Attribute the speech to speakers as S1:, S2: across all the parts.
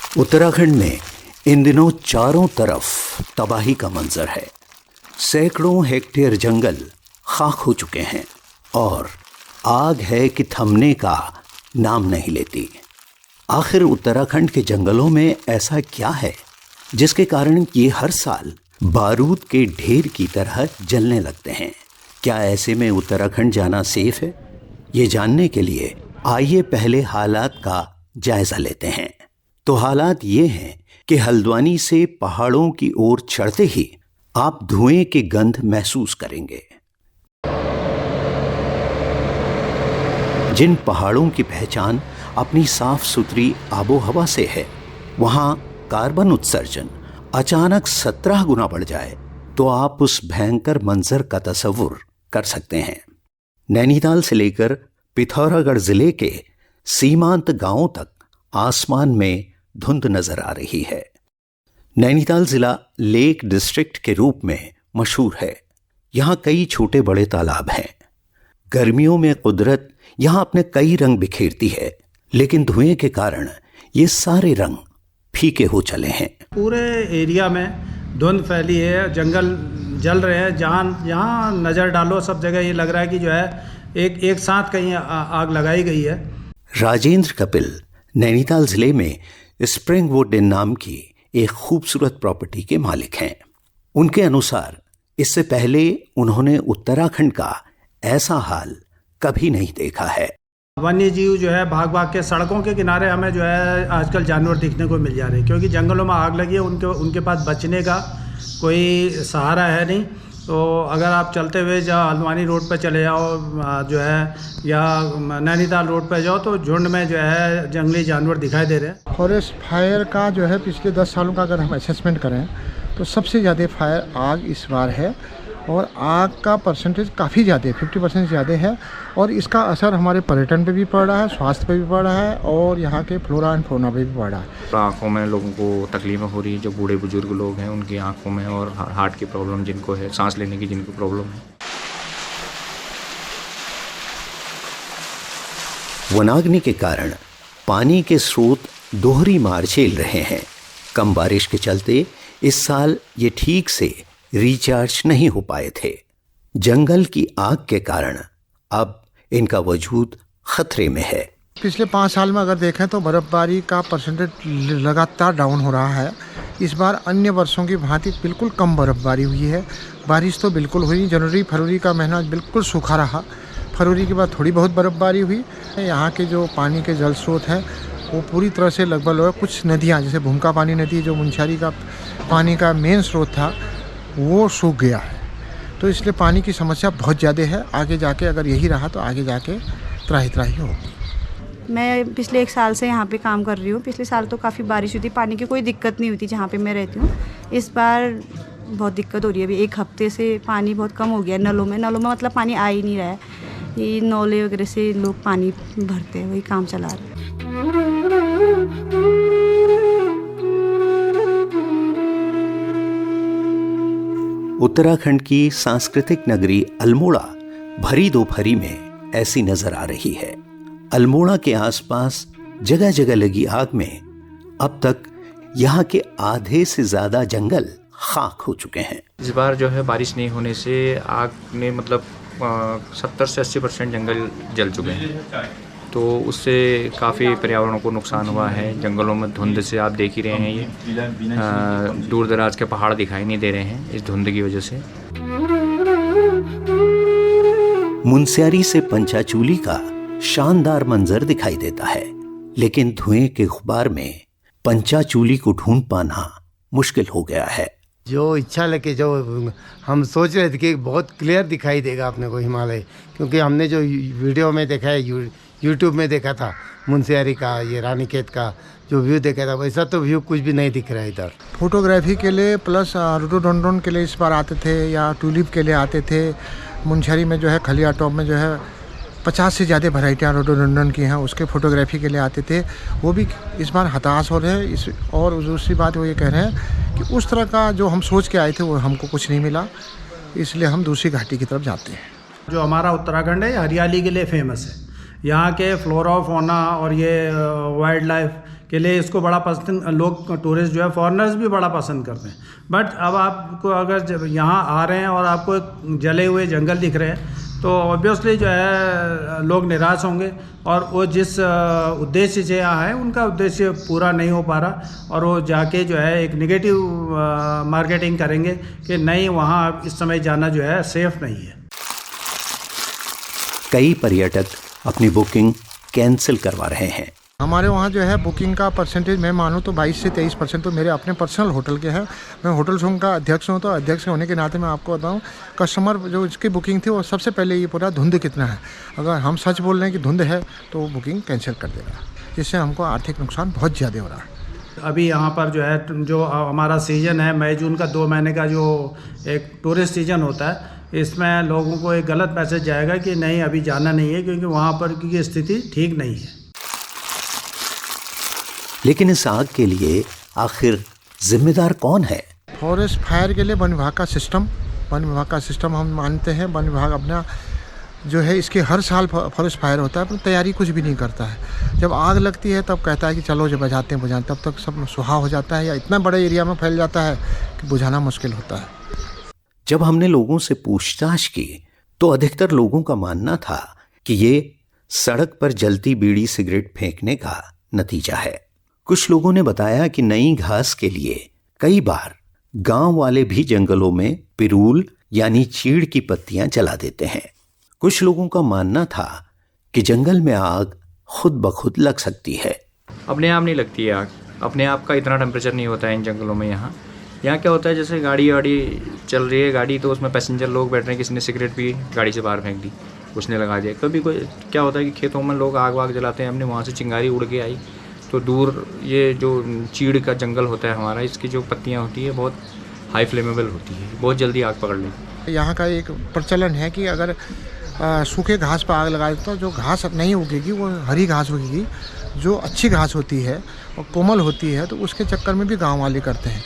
S1: उत्तराखंड में इन दिनों चारों तरफ तबाही का मंजर है। सैकड़ों हेक्टेयर जंगल खाक हो चुके हैं और आग है कि थमने का नाम नहीं लेती। आखिर उत्तराखंड के जंगलों में ऐसा क्या है जिसके कारण ये हर साल बारूद के ढेर की तरह जलने लगते हैं? क्या ऐसे में उत्तराखंड जाना सेफ है? ये जानने के लिए आइए पहले हालात का जायजा लेते हैं। तो हालात ये हैं कि हल्द्वानी से पहाड़ों की ओर चढ़ते ही आप धुएं की गंध महसूस करेंगे। जिन पहाड़ों की पहचान अपनी साफ सुथरी आबो हवा से है, वहां कार्बन उत्सर्जन अचानक 17 गुना बढ़ जाए तो आप उस भयंकर मंजर का तस्वुर कर सकते हैं। नैनीताल से लेकर पिथौरागढ़ जिले के सीमांत गांवों तक आसमान में धुंध नजर आ रही है। नैनीताल जिला लेक डिस्ट्रिक्ट के रूप में मशहूर है। यहाँ कई छोटे बड़े तालाब हैं। गर्मियों में कुदरत यहाँ अपने कई रंग बिखेरती है, लेकिन धुएं के कारण ये सारे रंग फीके हो चले हैं।
S2: पूरे एरिया में धुंध फैली है, जंगल जल रहे हैं। जहाँ नज़र डालो सब जगह ये लग रहा है कि जो है एक साथ कहीं आग लगाई गई है।
S1: राजेंद्र कपिल नैनीताल जिले में स्प्रिंगवुड नाम की एक खूबसूरत प्रॉपर्टी के मालिक हैं। उनके अनुसार इससे पहले उन्होंने उत्तराखंड का ऐसा हाल कभी नहीं देखा है।
S2: वन्य जीव जो है भाग के सड़कों के किनारे हमें जो है आजकल जानवर दिखने को मिल जा रहे हैं, क्योंकि जंगलों में आग लगी है। उनके पास बचने का कोई सहारा है नहीं। तो अगर आप चलते हुए जहाँ हल्द्वानी रोड पर चले जाओ जो है, या नैनीताल रोड पर जाओ, तो झुंड में जो है जंगली जानवर दिखाई दे रहे हैं।
S3: फॉरेस्ट फायर का जो है पिछले 10 सालों का अगर हम असेसमेंट करें तो सबसे ज़्यादा फायर आग इस बार है, और आग का परसेंटेज काफ़ी ज़्यादा 50% ज़्यादा है। और इसका असर हमारे पर्यटन पे भी पड़ रहा है, स्वास्थ्य पे भी पड़ रहा है, और यहाँ के फ्लोरा एंड फौना पे भी पड़ रहा है।
S4: आँखों में लोगों को तकलीफ़ें हो रही है। जो बूढ़े बुजुर्ग लोग हैं उनकी आँखों में, और हार्ट की प्रॉब्लम जिनको है, सांस लेने की जिनको प्रॉब्लम है।
S1: वनाग्नि के कारण पानी के स्रोत दोहरी मार झेल रहे हैं। कम बारिश के चलते इस साल ये ठीक से रिचार्ज नहीं हो पाए थे। जंगल की आग के कारण अब इनका वजूद खतरे में है।
S3: पिछले 5 साल में अगर देखें तो बर्फबारी का परसेंटेज लगातार डाउन हो रहा है। इस बार अन्य वर्षों की भांति बिल्कुल कम बर्फबारी हुई है। बारिश तो बिल्कुल हुई। जनवरी फरवरी का महीना बिल्कुल सूखा रहा। फरवरी के बाद थोड़ी बहुत बर्फबारी हुई। यहाँ के जो पानी के जल स्रोत हैं वो पूरी तरह से लगभग कुछ नदियाँ, जैसे भूमका पानी नदी जो मुंशियारी का पानी का मेन स्रोत था, वो सूख गया है। तो इसलिए पानी की समस्या बहुत ज़्यादा है। आगे जाके अगर यही रहा तो आगे जाके त्राही होगी।
S5: मैं पिछले 1 साल से यहाँ पे काम कर रही हूँ। पिछले साल तो काफ़ी बारिश हुई थी, पानी की कोई दिक्कत नहीं हुई थी जहाँ पे मैं रहती हूँ। इस बार बहुत दिक्कत हो रही है। अभी 1 हफ्ते से पानी बहुत कम हो गया है नलों में मतलब पानी आ ही नहीं रहा है। ये नौले वगैरह से लोग पानी भरते हैं, वही काम चला रहे हैं।
S1: उत्तराखंड की सांस्कृतिक नगरी अल्मोड़ा भरी दोपहरी में ऐसी नजर आ रही है। अल्मोड़ा के आसपास जगह जगह लगी आग में अब तक यहाँ के आधे से ज्यादा जंगल खाक हो चुके हैं।
S4: इस बार जो है बारिश नहीं होने से आग ने 70 से 80% जंगल जल चुके हैं। तो उससे काफ़ी पर्यावरण को नुकसान हुआ है। जंगलों में धुंध से आप देख ही रहे हैं, ये दूर दराज के पहाड़ दिखाई नहीं दे रहे हैं इस धुंध की वजह से।
S1: मुंशियारी से पंचाचूली का शानदार मंजर दिखाई देता है, लेकिन धुएं के गुबार में पंचाचूली को ढूंढ पाना मुश्किल हो गया है।
S6: जो इच्छा लेके जो हम सोच रहे थे कि बहुत क्लियर दिखाई देगा अपने को हिमालय, क्योंकि हमने जो वीडियो में देखा है, यूट्यूब में देखा था मुंशियारी का, ये रानीखेत का जो व्यू देखा था, वैसा तो व्यू कुछ भी नहीं दिख रहा है इधर।
S3: फोटोग्राफी के लिए प्लस रोडोडोंड्रोन के लिए इस बार आते थे, या ट्यूलिप के लिए आते थे। मुंशियारी में जो है खलिया टॉप में जो है 50 से ज़्यादा वैरायटियाँ रोडोडोंड्रोन की हैं, उसके फोटोग्राफी के लिए आते थे। वो भी इस बार हताश हो रहे हैं। और दूसरी बात वो ये कह रहे हैं कि उस तरह का जो हम सोच के आए थे वो हमको कुछ नहीं मिला, इसलिए हम दूसरी घाटी की तरफ जाते हैं।
S2: जो हमारा उत्तराखंड है हरियाली के लिए फेमस है। यहाँ के फ्लोरा फौना और ये वाइल्ड लाइफ के लिए इसको बड़ा पसंद, लोग टूरिस्ट जो है फॉरेनर्स भी बड़ा पसंद करते हैं। बट अब आपको अगर जब यहाँ आ रहे हैं और आपको जले हुए जंगल दिख रहे हैं तो ऑब्वियसली जो है लोग निराश होंगे और वो जिस उद्देश्य से यहाँ है उनका उद्देश्य पूरा नहीं हो पा रहा और वो जाके जो है एक नेगेटिव मार्केटिंग करेंगे कि नहीं, वहाँ इस समय जाना जो है सेफ नहीं है।
S1: कई पर्यटक अपनी बुकिंग कैंसिल करवा रहे हैं।
S3: हमारे वहाँ जो है बुकिंग का परसेंटेज मैं मानूँ तो 22 से 23% तो मेरे अपने पर्सनल होटल के हैं। मैं होटल संघ का अध्यक्ष हूँ, तो अध्यक्ष होने के नाते मैं आपको बताऊँ, कस्टमर जो इसकी बुकिंग थी वो सबसे पहले ये पूरा धुंध कितना है, अगर हम सच बोल रहे हैं कि धुंध है तो वो बुकिंग कैंसिल कर देगा, जिससे हमको आर्थिक नुकसान बहुत ज़्यादा हो रहा है।
S2: अभी यहाँ पर जो है जो हमारा सीज़न है मई जून का 2 महीने का जो एक टूरिस्ट सीज़न होता है, इसमें लोगों को एक गलत मैसेज जाएगा कि नहीं अभी जाना नहीं है, क्योंकि वहाँ पर की स्थिति ठीक नहीं है।
S1: लेकिन इस आग के लिए आखिर जिम्मेदार कौन है?
S3: फॉरेस्ट फायर के लिए वन विभाग का सिस्टम हम मानते हैं। वन विभाग अपना जो है इसके हर साल फॉरेस्ट फायर होता है, पर तैयारी कुछ भी नहीं करता है। जब आग लगती है तब कहता है कि चलो जब बुझाते हैं, तब तक सब सुहा हो जाता है या इतना बड़े एरिया में फैल जाता है कि बुझाना मुश्किल होता है।
S1: जब हमने लोगों से पूछताछ की तो अधिकतर लोगों का मानना था कि ये सड़क पर जलती बीड़ी सिगरेट फेंकने का नतीजा है। कुछ लोगों ने बताया कि नई घास के लिए कई बार गांव वाले भी जंगलों में पिरूल यानी चीड़ की पत्तियां जला देते हैं। कुछ लोगों का मानना था कि जंगल में आग खुद ब खुद लग सकती है।
S4: अपने आप नहीं लगती है आग, अपने आप का इतना टेम्परेचर नहीं होता है इन जंगलों में। यहाँ क्या होता है, जैसे गाड़ी चल रही है गाड़ी, तो उसमें पैसेंजर लोग बैठ रहे हैं, किसी ने सिगरेट पी गाड़ी से बाहर फेंक दी, उसने लगा दिया। कभी कोई क्या होता है कि खेतों में लोग आग वाग जलाते हैं, हमने वहाँ से चिंगारी उड़ के आई तो दूर ये जो चीड़ का जंगल होता है हमारा, इसकी जो पत्तियाँ होती है बहुत हाई फ्लेमेबल होती है, बहुत जल्दी आग पकड़ लेती है।
S3: यहाँ का एक प्रचलन है कि अगर सूखे घास पर आग लगा देते तो जो घास नहीं उगेगी वो हरी घास उगेगी, जो अच्छी घास होती है और कोमल होती है, तो उसके चक्कर में भी गांव वाले करते हैं।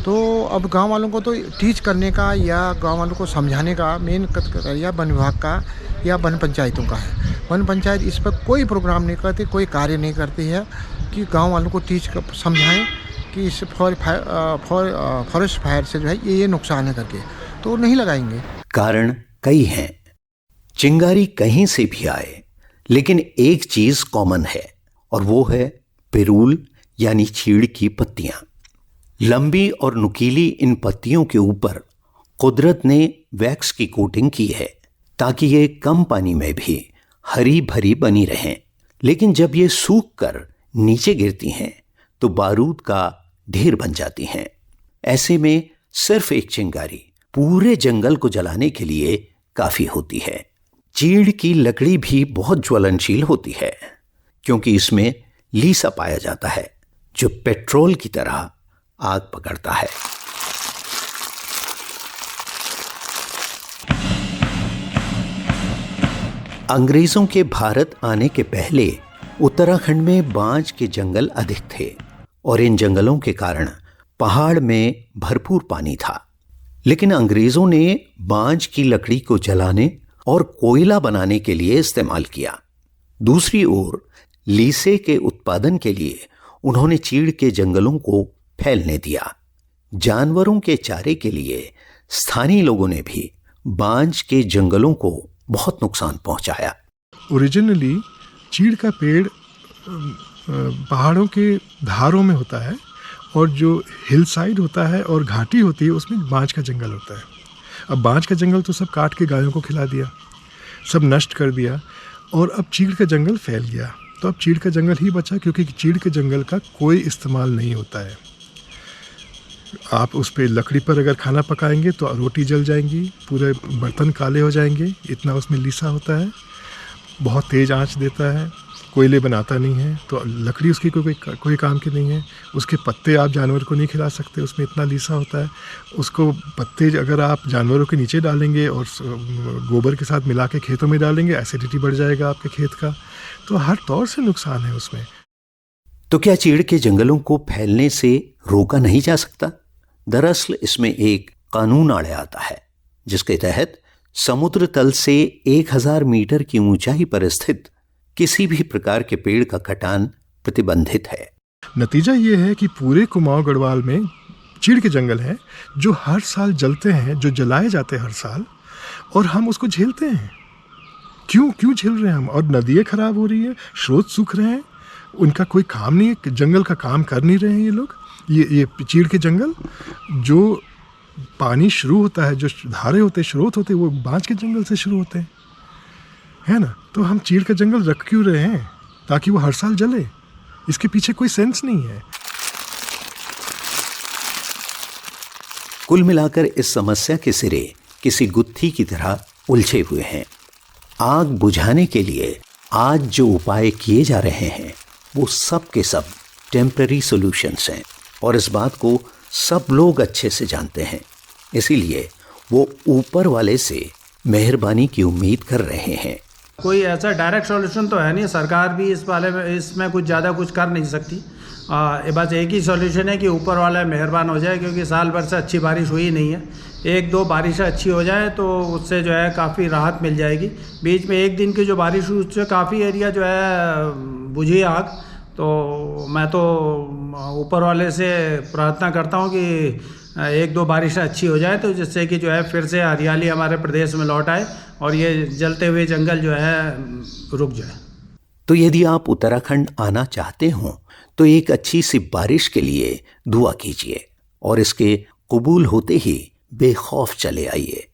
S3: तो अब गांव वालों को तो टीच करने का या गांव वालों को समझाने का मेन करिया वन विभाग का या वन पंचायतों का है। वन पंचायत इस पर कोई प्रोग्राम नहीं करती, कोई कार्य नहीं करती है कि गांव वालों को टीच कर समझाएं कि इस फॉरेस्ट फायर से जो है ये नुकसान है करके, तो नहीं लगाएंगे।
S1: कारण कई हैं, चिंगारी कहीं से भी आए, लेकिन एक चीज कॉमन है और वो है पिरूल यानी चीड़ की पत्तियां। लंबी और नुकीली इन पत्तियों के ऊपर कुदरत ने वैक्स की कोटिंग की है ताकि ये कम पानी में भी हरी भरी बनी रहें। लेकिन जब ये सूख कर नीचे गिरती हैं तो बारूद का ढेर बन जाती हैं। ऐसे में सिर्फ एक चिंगारी पूरे जंगल को जलाने के लिए काफी होती है। चीड़ की लकड़ी भी बहुत ज्वलनशील होती है क्योंकि इसमें लीसा पाया जाता है जो पेट्रोल की तरह आग पकड़ता है। अंग्रेजों के भारत आने के पहले उत्तराखंड में बांज के जंगल अधिक थे और इन जंगलों के कारण पहाड़ में भरपूर पानी था। लेकिन अंग्रेजों ने बांज की लकड़ी को जलाने और कोयला बनाने के लिए इस्तेमाल किया। दूसरी ओर लीसे के उत्पादन के लिए उन्होंने चीड़ के जंगलों को फैलने दिया। जानवरों के चारे के लिए स्थानीय लोगों ने भी बांज के जंगलों को बहुत नुकसान पहुंचाया।
S7: ओरिजिनली चीड़ का पेड़ पहाड़ों के धारों में होता है और जो हिल साइड होता है और घाटी होती है उसमें बांज का जंगल होता है। अब बांज का जंगल तो सब काट के गायों को खिला दिया, सब नष्ट कर दिया और अब चीड़ का जंगल फैल गया। तो अब चीड़ का जंगल ही बचा क्योंकि चीड़ के जंगल का कोई इस्तेमाल नहीं होता है। आप उस पर लकड़ी पर अगर खाना पकाएंगे तो रोटी जल जाएंगी, पूरे बर्तन काले हो जाएंगे, इतना उसमें लीसा होता है, बहुत तेज़ आंच देता है, कोयले बनाता नहीं है, तो लकड़ी उसकी कोई काम की नहीं है। उसके पत्ते आप जानवर को नहीं खिला सकते, उसमें इतना लीसा होता है। उसको पत्ते अगर आप जानवरों के नीचे डालेंगे और गोबर के साथ मिला के खेतों में डालेंगे, एसिडिटी बढ़ जाएगा आपके खेत का, तो हर तौर से नुकसान है उसमें।
S1: तो क्या चीड़ के जंगलों को फैलने से रोका नहीं जा सकता? दरअसल इसमें एक कानून आड़े आता है जिसके तहत समुद्र तल से 1000 मीटर की ऊंचाई पर स्थित किसी भी प्रकार के पेड़ का कटान प्रतिबंधित है।
S7: नतीजा ये है कि पूरे कुमाऊं गढ़वाल में चीड़ के जंगल हैं जो हर साल जलते हैं, जो जलाए जाते हैं हर साल, और हम उसको झेलते हैं। क्यों झेल रहे हैं हम? और नदियाँ खराब हो रही है, स्रोत सूख रहे हैं, उनका कोई काम नहीं है, जंगल का काम कर नहीं रहे हैं ये लोग। ये चीड़ के जंगल, जो पानी शुरू होता है, जो धारे होते हैं, स्रोत होते हैं, वो बांज के जंगल से शुरू होते हैं, है ना। तो हम चीड़ का जंगल रख क्यों रहे हैं? ताकि वो हर साल जले। इसके पीछे कोई सेंस नहीं है।
S1: कुल मिलाकर इस समस्या के सिरे किसी गुत्थी की तरह उलझे हुए हैं। आग बुझाने के लिए आज जो उपाय किए जा रहे हैं वो सब के सब टेम्पररी सॉल्यूशंस हैं, और इस बात को सब लोग अच्छे से जानते हैं। इसीलिए वो ऊपर वाले से मेहरबानी की उम्मीद कर रहे हैं।
S2: कोई ऐसा डायरेक्ट सॉल्यूशन तो है नहीं, सरकार भी इस वाले में इसमें कुछ ज़्यादा कुछ कर नहीं सकती। बस एक ही सॉल्यूशन है कि ऊपर वाला मेहरबान हो जाए, क्योंकि साल भर से अच्छी बारिश हुई नहीं है। एक दो बारिशें अच्छी हो जाए तो उससे जो है काफ़ी राहत मिल जाएगी। बीच में एक दिन की जो बारिश हुई उससे काफ़ी एरिया जो है बुझी आग। तो मैं तो ऊपर वाले से प्रार्थना करता हूँ कि एक दो बारिशें अच्छी हो जाए, तो जिससे कि जो है फिर से हरियाली हमारे प्रदेश में लौट आए और ये जलते हुए जंगल जो है रुक जाए।
S1: तो यदि आप उत्तराखंड आना चाहते हों तो एक अच्छी सी बारिश के लिए दुआ कीजिए, और इसके कबूल होते ही बेखौफ चले आइए।